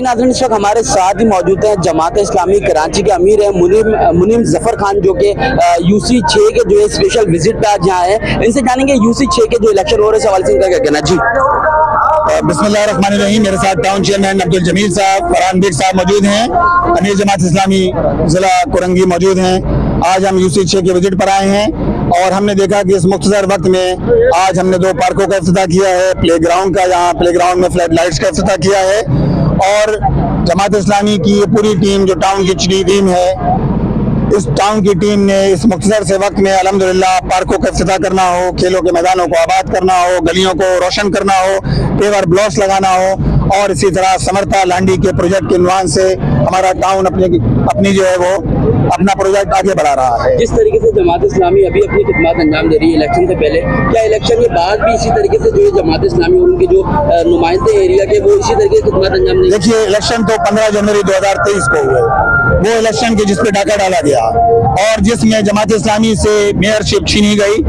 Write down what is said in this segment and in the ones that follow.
नाज़रीन, इस वक्त हमारे साथ ही मौजूद हैं जमात इस्लामी कराची के अमीर हैं मुनीम ज़फ़र खान, जो कि यूसी 6 के जो है स्पेशल विजिट पे आज यहाँ है। इनसे जानेंगे यूसी 6 के जो इलेक्शन हो रहे हैं, सवाल से इनका क्या कहना जी। बिस्मिल्लाहिर्रहमानिर्रहीम। मेरे साथ टाउन चेयरमैन अब्दुल जमील साहब, फरहान बेग साहब मौजूद हैं, अमीर जमात इस्लामी जिला कोरंगी मौजूद हैं। आज हम यूसी 6 के विजिट पर आए हैं और हमने देखा कि इस मुख्तसर वक्त में आज हमने 2 पार्कों का इफ्तिताह किया है, प्लेग्राउंड का, यहाँ प्लेग्राउंड में फ्लड लाइट्स का इफ्तिताह किया है। और जमात इस्लामी की पूरी टीम जो टाउन की टीम है, इस टाउन की टीम ने इस मुख्तसर से वक्त में अल्हम्दुलिल्लाह पार्कों का इफ्तिताह करना हो, खेलों के मैदानों को आबाद करना हो, गलियों को रोशन करना हो, पेवर ब्लॉक्स लगाना हो और इसी तरह समर्था लांडी के प्रोजेक्ट के इन्वान से हमारा टाउन अपनी जो है वो अपना प्रोजेक्ट आगे बढ़ा रहा है। जिस तरीके से जमात इस्लामी अभी अपनी खिदमत अंजाम दे रही है इलेक्शन से पहले, क्या इलेक्शन के बाद भी इसी तरीके से जो है जमात इस्लामी और उनके जो नुमाइंदे एरिया के वो इसी तरीके से खिदमत अंजाम देंगे? देखिए, इलेक्शन तो 15 जनवरी 2023 को हुए, वो इलेक्शन के जिसपे डाका डाला गया और जिसमें जमात इस्लामी से मेयरशिप छीनी गई,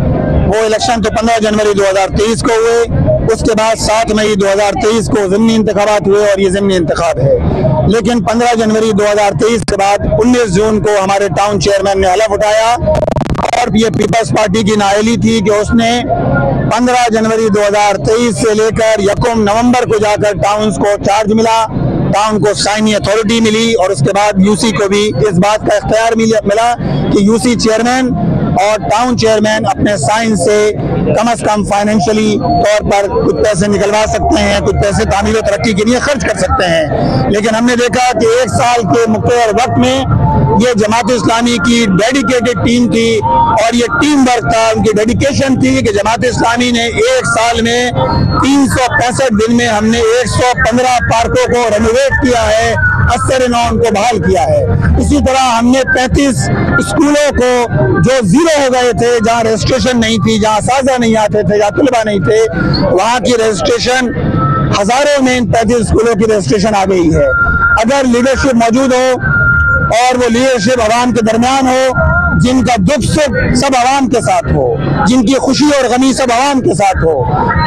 वो इलेक्शन तो 15 जनवरी 2023 को हुए। उसके बाद 7 मई 2023 को ज़िमनी इंतखाबात हुए और ये ज़िमनी इंतखाब है। लेकिन 15 जनवरी 2023 के बाद 19 जून को हमारे टाउन चेयरमैन ने हलफ उठाया और ये पीपल्स पार्टी की नाअहली थी कि उसने 15 जनवरी 2023 से लेकर 1 नवंबर को जाकर टाउन को चार्ज मिला, टाउन को साइनी अथॉरिटी मिली और उसके बाद यूसी को भी इस बात का इख्तियार मिला कि यूसी चेयरमैन और टाउन चेयरमैन अपने साइन से कम फाइनेंशियली तौर पर कुछ पैसे निकलवा सकते हैं, कुछ पैसे तामीर और तरक्की के लिए खर्च कर सकते हैं। लेकिन हमने देखा कि 1 साल के मुख्तर वक्त में ये जमात इस्लामी की डेडिकेटेड टीम थी और ये टीम वर्क था, उनकी डेडिकेशन थी कि जमात इस्लामी ने 1 साल में 365 दिन में हमने 115 पार्कों को रेनोवेट किया है, असर नौन को बहाल किया है। इसी तरह हमने 35 स्कूलों को जो जीरो हो गए थे, जहाँ रजिस्ट्रेशन नहीं थी, जहाँ साजा नहीं आते थे, जहाँ तलबा नहीं थे, वहाँ की रजिस्ट्रेशन हजारों में इन 35 स्कूलों की रजिस्ट्रेशन आ गई है। अगर लीडरशिप मौजूद हो और वो लीडरशिप आवाम के दरमियान हो, जिनका दुख सुख सब आवाम के साथ हो, जिनकी खुशी और गमी सब आवाम के साथ हो,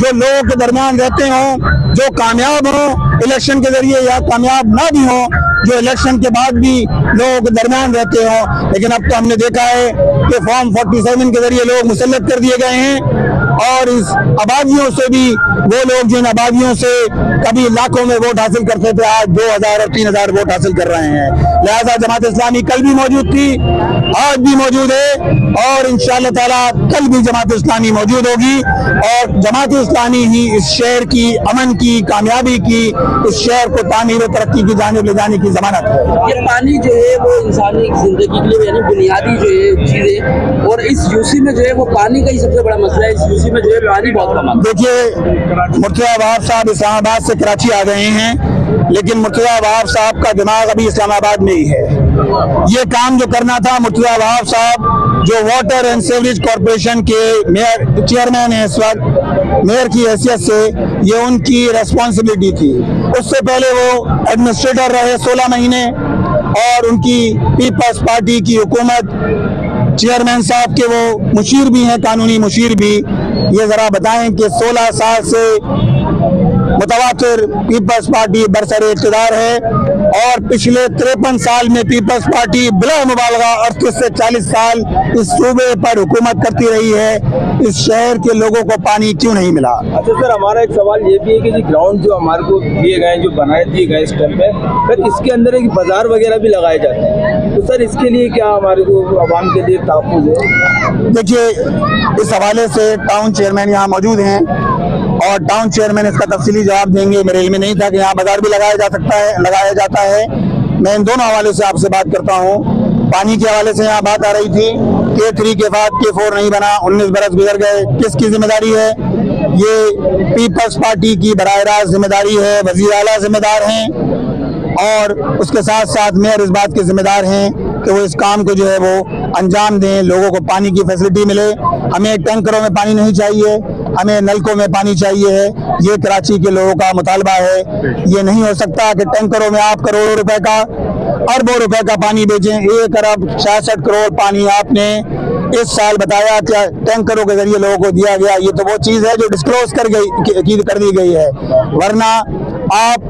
जो लोगों के दरमियान रहते हों, जो कामयाब हों इलेक्शन के जरिए या कामयाब ना भी हों, जो इलेक्शन के बाद भी लोगों के दरमियान रहते हों। लेकिन अब तो हमने देखा है कि फॉर्म 47 के जरिए लोग मुसल्लत कर दिए गए हैं और इस आबादियों से भी वो लोग जिन आबादियों से कभी लाखों में वोट हासिल करते थे, आज 2000 और 3000 वोट हासिल कर रहे हैं। लिहाजा जमात इस्लामी कल भी मौजूद थी, आज भी मौजूद है और इंशाअल्लाह ताला कल भी जमात इस्लामी मौजूद होगी और जमात इस्लामी ही इस शहर की अमन की, कामयाबी की, इस शहर को तामीर और तरक्की की जानिब ले जाने की जमानत है। ये पानी जो है वो इंसानी जिंदगी के लिए यानी बुनियादी जो है चीज़ है और इस यूसी में जो है वो पानी का ही सबसे बड़ा मसला है। इस यूसी में जो है पानी बहुत कम है। देखिए, मुर्तज़ा वहाब साहब इस्लामाबाद से कराची आ गए हैं, लेकिन मुर्तज़ा वहाब साहब का दिमाग अभी इस्लामाबाद में ही है। ये काम जो करना था, मुर्तज़ा वहाब साहब जो वाटर एंड सीवरेज कॉरपोरेशन के मेयर चेयरमैन है इस वक्त, मेयर की हैसियत से ये उनकी रेस्पॉन्सिबिलिटी थी। उससे पहले वो एडमिनिस्ट्रेटर रहे 16 महीने और उनकी पीपल्स पार्टी की हुकूमत, चेयरमैन साहब के वो मुशीर भी हैं, कानूनी मुशीर भी। ये जरा बताएं कि 16 साल से मुतवातिर पीपल्स पार्टी बरसर इक़्तिदार है और पिछले 53 साल में पीपल्स पार्टी बिला मुबालगा 38 से 40 साल इस सूबे पर हुकूमत करती रही है। इस शहर के लोगों को पानी क्यों नहीं मिला? अच्छा सर, हमारा एक सवाल ये भी है कि ग्राउंड जो हमारे को दिए गए, जो बनाए दिए गए इस टाइम पे, सर इसके अंदर एक बाजार वगैरह भी लगाए जाते हैं, तो सर इसके लिए क्या हमारे को आवाम के लिए तहफ़्फ़ुज़ है? देखिए, इस हवाले से टाउन चेयरमैन यहाँ मौजूद हैं और टाउन चेयरमैन इसका तफसीली जवाब देंगे। मेरे इल्म में नहीं था कि यहाँ बाजार भी लगाया जाता है। मैं इन दोनों हवाले से आपसे बात करता हूँ। पानी के हवाले से यहाँ बात आ रही थी, K3 के बाद K4 नहीं बना, 19 बरस गुजर गए, किसकी जिम्मेदारी है? ये पीपल्स पार्टी की बराह रास्त जिम्मेदारी है, वज़ीर आला जिम्मेदार हैं और उसके साथ साथ मेयर इस बात के जिम्मेदार हैं कि वो इस काम को जो है वो अंजाम दें, लोगों को पानी की फैसिलिटी मिले। हमें टैंकरों में पानी नहीं चाहिए, हमें नलकों में पानी चाहिए है। ये कराची के लोगों का मुतालबा है। ये नहीं हो सकता कि टैंकरों में आप करोड़ों रुपए का, अरबों रुपए का पानी बेचें। 1 अरब 66 करोड़ पानी आपने इस साल बताया क्या टैंकरों के जरिए लोगों को दिया गया। ये तो वो चीज़ है जो डिस्क्लोज कर दी गई है, वरना आप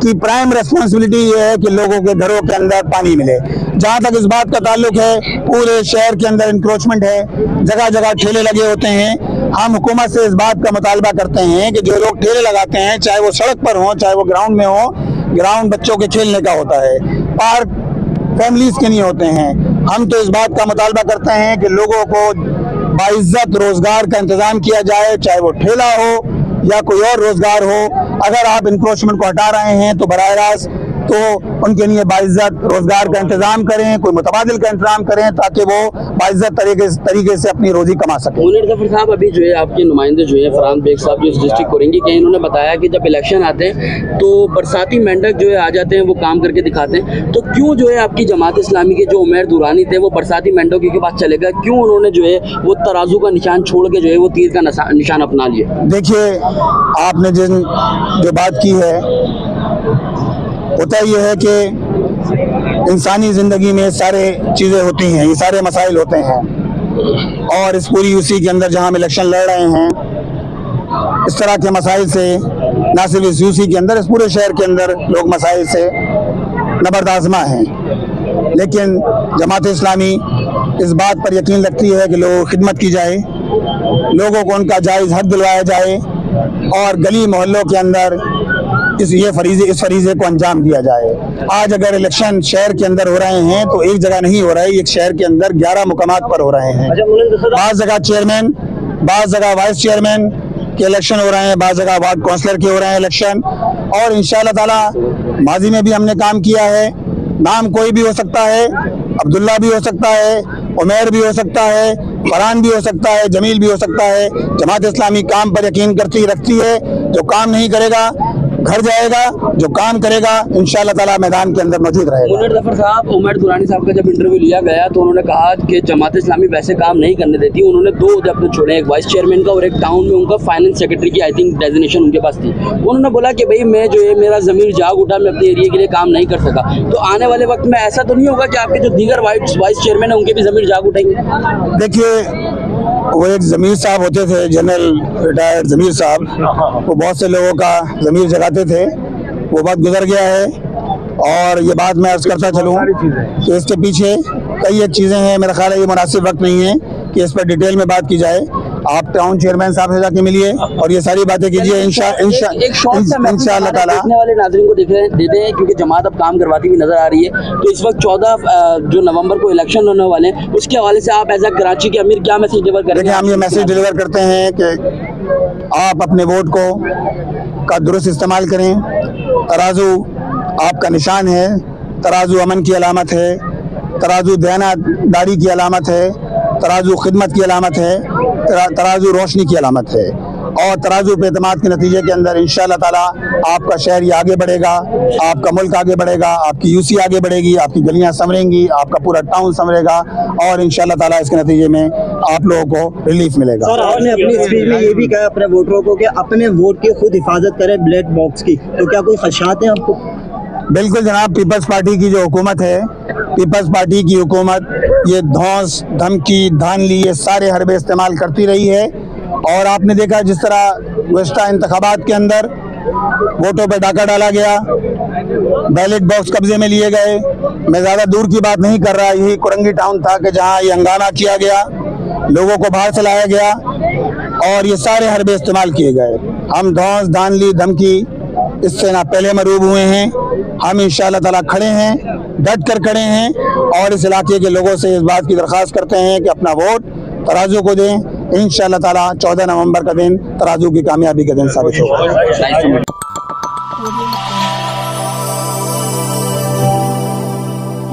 की प्राइम रेस्पॉन्सिबिलिटी ये है कि लोगों के घरों के अंदर पानी मिले। जहाँ तक इस बात का ताल्लुक है, पूरे शहर के अंदर इंक्रोचमेंट है, जगह जगह ठेले लगे होते हैं। हम हुकूमत से इस बात का मुतालबा करते हैं कि जो लोग ठेले लगाते हैं, चाहे वो सड़क पर हो, चाहे वो ग्राउंड में हो, ग्राउंड बच्चों के खेलने का होता है, पार्क फैमिलीज के नहीं होते हैं। हम तो इस बात का मुतालबा करते हैं कि लोगों को बाइज्जत रोजगार का इंतजाम किया जाए, चाहे वो ठेला हो या कोई और रोजगार हो। अगर आप इंक्रोचमेंट को हटा रहे हैं तो बराह रास्त तो उनके लिए बाइज्जत रोजगार का इंतजाम करें, कोई मुतबादिल का इंतजाम करें, ताकि वो बाइज्जत तरीके से अपनी रोजी कमा सकें। मुनीर जफर साहब, अभी जो है आपके नुमाइंदे जो है फरहान बेग साहब जो इस डिस्ट्रिक्ट कोरेंगी के, इन्होंने बताया कि जब इलेक्शन आते हैं तो बरसाती मेंढक जो है आ जाते हैं, वो काम करके दिखाते हैं। तो क्यों जो है आपकी जमात इस्लामी के जो उमर दुरानी थे वो बरसाती मेंढकों के पास चले गए? क्यों उन्होंने जो है वो तराजू का निशान छोड़ के जो है वो तीर का निशान अपना लिया? देखिए, आपने जो बात की है, होता यह है कि इंसानी ज़िंदगी में सारे चीज़ें होती हैं, ये सारे मसाइल होते हैं, और इस पूरी यूसी के अंदर जहां हम इलेक्शन लड़ रहे हैं, इस तरह के मसाइल से ना सिर्फ इस यूसी के अंदर, इस पूरे शहर के अंदर लोग मसाइल से नबरदाज़मा हैं। लेकिन जमात इस्लामी इस बात पर यकीन रखती है कि लोगों की खिदमत की जाए, लोगों को उनका जायज़ हक दिलवाया जाए, और गली मोहल्लों के अंदर इस फरीजे को अंजाम दिया जाए। आज अगर इलेक्शन शहर के अंदर हो रहे हैं तो एक जगह नहीं हो रहा है, एक शहर के अंदर 11 मुकामात पर हो रहे हैं। बाज़ जगह चेयरमैन, बाज़ जगह वाइस चेयरमैन के इलेक्शन हो रहे हैं, बाज़ जगह वार्ड काउंसलर के हो रहे हैं इलेक्शन। और इंशाअल्लाह ताला माजी में भी हमने काम किया है। नाम कोई भी हो सकता है, अब्दुल्ला भी हो सकता है, उमैर भी हो सकता है, फरहान भी हो सकता है, जमील भी हो सकता है। जमात इस्लामी काम पर यकीन रखती है। जो काम नहीं करेगा घर जाएगा, जो काम करेगा इंशाअल्लाह ताला मैदान के अंदर मौजूद रहेगा। मुनीर जफर साहब, उमर दुरानी साहब का जब इंटरव्यू लिया गया तो उन्होंने कहा कि जमात इस्लामी वैसे काम नहीं करने देती। उन्होंने 2 ओहदे अपने छोड़े, एक वाइस चेयरमैन का और एक टाउन में उनका फाइनेंस सेक्रेटरी की आई थिंक डेजिग्नेशन उनके पास थी। उन्होंने बोला कि भाई मैं जो है मेरा ज़मीर जाग उठा, मैं अपने एरिया के लिए काम नहीं कर सका। तो आने वाले वक्त में ऐसा तो नहीं होगा कि आपके जो दीगर वाइस चेयरमैन है उनके भी ज़मीर जाग उठेंगे? देखिए, वो एक ज़मीर साहब होते थे, जनरल रिटायर्ड ज़मीर साहब, वो बहुत से लोगों का ज़मीर जगाते थे। वो बात गुजर गया है, और ये बात मैं अर्ज करता चलूँ तो इसके पीछे कई एक चीज़ें हैं। मेरा ख्याल है ये मुनासिब वक्त नहीं है कि इस पर डिटेल में बात की जाए। आप टाउन चेयरमैन साहब से जाके मिलिए और ये सारी बातें कीजिए। इंशाअल्लाह ताला देखने वाले नाज़रीन को देते हैं, क्योंकि जमात अब काम करवाती हुई नजर आ रही है। तो इस वक्त 14 जो नवंबर को इलेक्शन होने वाले हैं, उसके हवाले से आप एज ए कराची के अमीर क्या मैसेज डिलीवर करेंगे? देखिए, हम ये मैसेज डिलीवर करते हैं कि आप अपने वोट का दुरुस्त इस्तेमाल करें। तराजू आपका निशान है, तराजू अमन की अलामत है, तराजू दयानतदारी की अलामत है, तराजू खिदमत की अलामत है, तराजू रोशनी की अलामत है। और तराजू पे एतमाद के नतीजे के अंदर इंशाअल्लाह ताला आपका शहर ये आगे बढ़ेगा, आपका मुल्क आगे बढ़ेगा, आपकी यूसी आगे बढ़ेगी, आपकी गलियां संवरेंगी, आपका पूरा टाउन संवरेगा, और इंशाअल्लाह ताला इसके नतीजे में आप लोगों को रिलीफ मिलेगा। सर, आपने अपनी स्पीच में ये भी कहा अपने वोटरों को कि अपने वोट की खुद हिफाजत करें ब्लैक बॉक्स की, तो क्या कोई खदशात हैं आपको? बिल्कुल जनाब, पीपल्स पार्टी की जो हुकूमत है, पीपल्स पार्टी की हुकूमत ये धौंस, धमकी, धानली, ये सारे हरबे इस्तेमाल करती रही है। और आपने देखा जिस तरह गुज़श्ता इंतखाबात के अंदर वोटों पर डाका डाला गया, बैलेट बॉक्स कब्जे में लिए गए। मैं ज़्यादा दूर की बात नहीं कर रहा, यही कुरंगी टाउन था कि जहाँ ये हंगामा किया गया, लोगों को बाहर से लाया गया और ये सारे हरबे इस्तेमाल किए गए। हम धौंस, धानली, धमकी इससे ना पहले मरूब हुए हैं। हम इंशाअल्लाह ताला खड़े हैं, डट कर खड़े हैं, और इस इलाके के लोगों से इस बात की दरख्वास्त करते हैं कि अपना वोट तराजू को दें। इंशाअल्लाह ताला 14 नवंबर का दिन तराजू की कामयाबी का दिन साबित होगा।